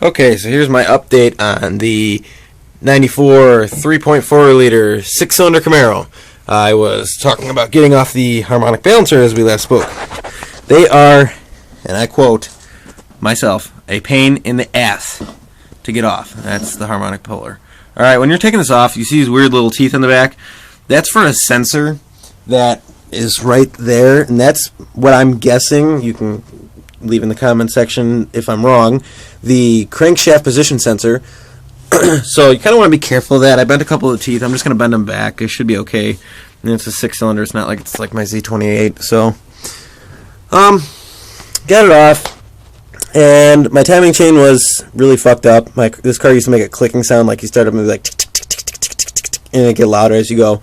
Okay, so here's my update on the 94 3.4 liter 6-cylinder Camaro. I was talking about getting off the harmonic balancer as we last spoke. They are, and I quote myself, a pain in the ass to get off. That's the harmonic puller. Alright, when you're taking this off, you see these weird little teeth in the back. That's for a sensor that is right there, and that's what I'm guessing. You can leave in the comment section if I'm wrong. The crankshaft position sensor. So you kind of want to be careful of that. I bent a couple of the teeth. I'm just going to bend them back. It should be okay. And it's a 6-cylinder. It's not like it's like my Z28. So, got it off. And my timing chain was really fucked up. This car used to make a clicking sound, like you started moving like tick, tick, tick, tick, tick, tick, tick, tick, and it get louder as you go.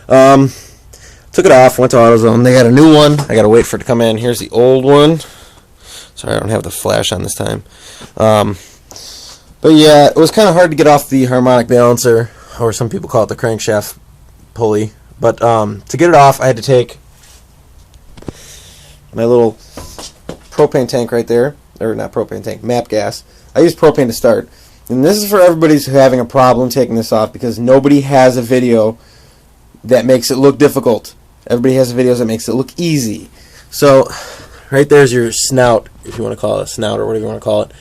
Took it off. Went to AutoZone. They got a new one. I got to wait for it to come in. Here's the old one. Sorry, I don't have the flash on this time. But yeah, it was kind of hard to get off the harmonic balancer, or some people call it the crankshaft pulley. But to get it off, I had to take my little propane tank right there, or not propane tank, MAP gas. I use propane to start. And this is for everybody who's having a problem taking this off, because nobody has a video that makes it look difficult. Everybody has videos that makes it look easy. So right there's your snout, if you want to call it a snout or whatever you want to call it.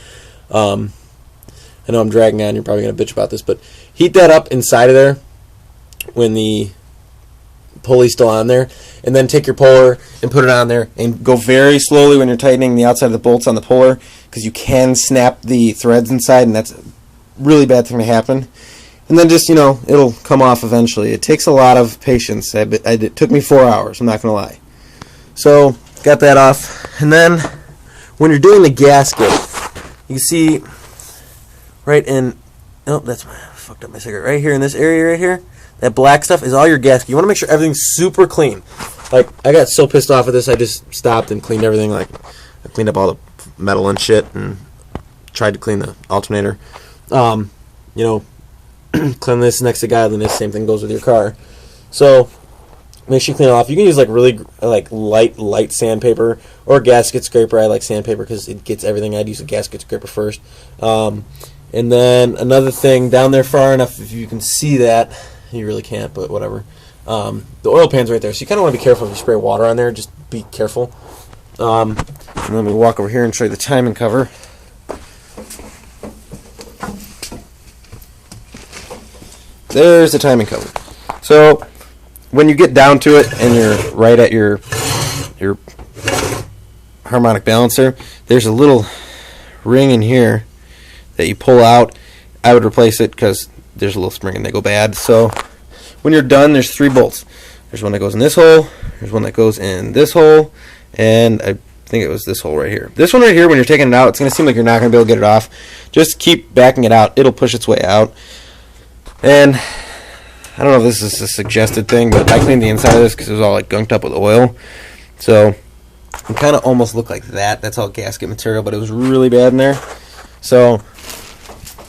I know I'm dragging on, you're probably going to bitch about this, but heat that up inside of there when the pulley's still on there, and then take your puller and put it on there, and go very slowly when you're tightening the outside of the bolts on the puller, because you can snap the threads inside, and that's a really bad thing to happen. And then just, it'll come off eventually. It takes a lot of patience. It took me 4 hours, I'm not going to lie. So, got that off. And then, when you're doing the gasket, you can see right in, that's fucked up my cigarette. Right here in this area right here, that black stuff is all your gasket. You want to make sure everything's super clean. Like, I got so pissed off at this, I just stopped and cleaned everything. Like, I cleaned up all the metal and shit and tried to clean the alternator. Cleanliness next to godliness, same thing goes with your car. So make sure you clean it off. You can use like really light sandpaper or gasket scraper. I like sandpaper because it gets everything. I'd use a gasket scraper first. And then another thing down there far enough, if you can see that, you really can't, but whatever. The oil pan's right there, so you kind of want to be careful if you spray water on there. Just be careful. And let me walk over here and show you the timing cover. There's the timing cover. So when you get down to it and you're right at your harmonic balancer, there's a little ring in here that you pull out. I would replace it because there's a little spring and they go bad. So when you're done, there's 3 bolts. There's one that goes in this hole, there's one that goes in this hole, and I think it was this hole right here. This one right here, when you're taking it out, it's going to seem like you're not going to be able to get it off. Just keep backing it out. It'll push its way out. And I don't know if this is a suggested thing, but I cleaned the inside of this because it was all like gunked up with oil. So it kind of almost looked like that. That's all gasket material, but it was really bad in there. So,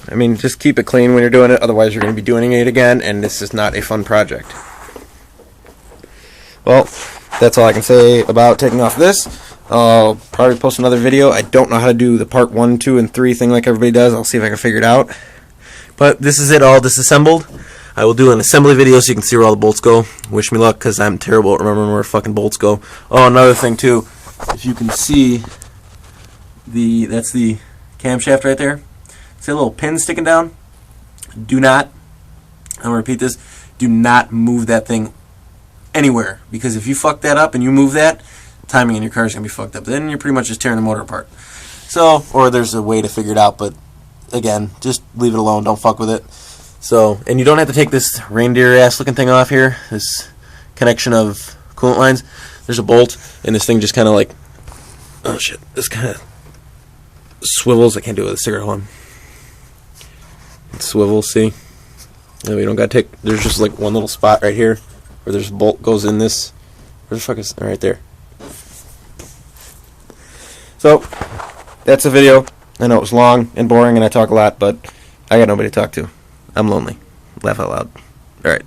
I mean, just keep it clean when you're doing it. Otherwise, you're going to be doing it again, and this is not a fun project. Well, that's all I can say about taking off this. I'll probably post another video. I don't know how to do the part 1, 2, and 3 thing like everybody does. I'll see if I can figure it out. But this is it all disassembled. I will do an assembly video so you can see where all the bolts go. Wish me luck, because I'm terrible at remembering where fucking bolts go. Oh, another thing too. If you can see, that's the camshaft right there. See a little pin sticking down? Do not, I'm going to repeat this, do not move that thing anywhere. Because if you fuck that up and you move that, timing in your car is going to be fucked up. Then you're pretty much just tearing the motor apart. So, or there's a way to figure it out, but again, just leave it alone. Don't fuck with it. So, and you don't have to take this reindeer ass looking thing off here. This connection of coolant lines. There's a bolt, and this thing just kind of like, oh shit, this kind of swivels. I can't do it with a cigarette one. It swivels, see? No, you don't gotta take, there's just like one little spot right here where there's a bolt goes in this. Where the fuck is, right there. So, that's the video. I know it was long and boring and I talk a lot, but I got nobody to talk to. I'm lonely. Laugh out loud. Alright.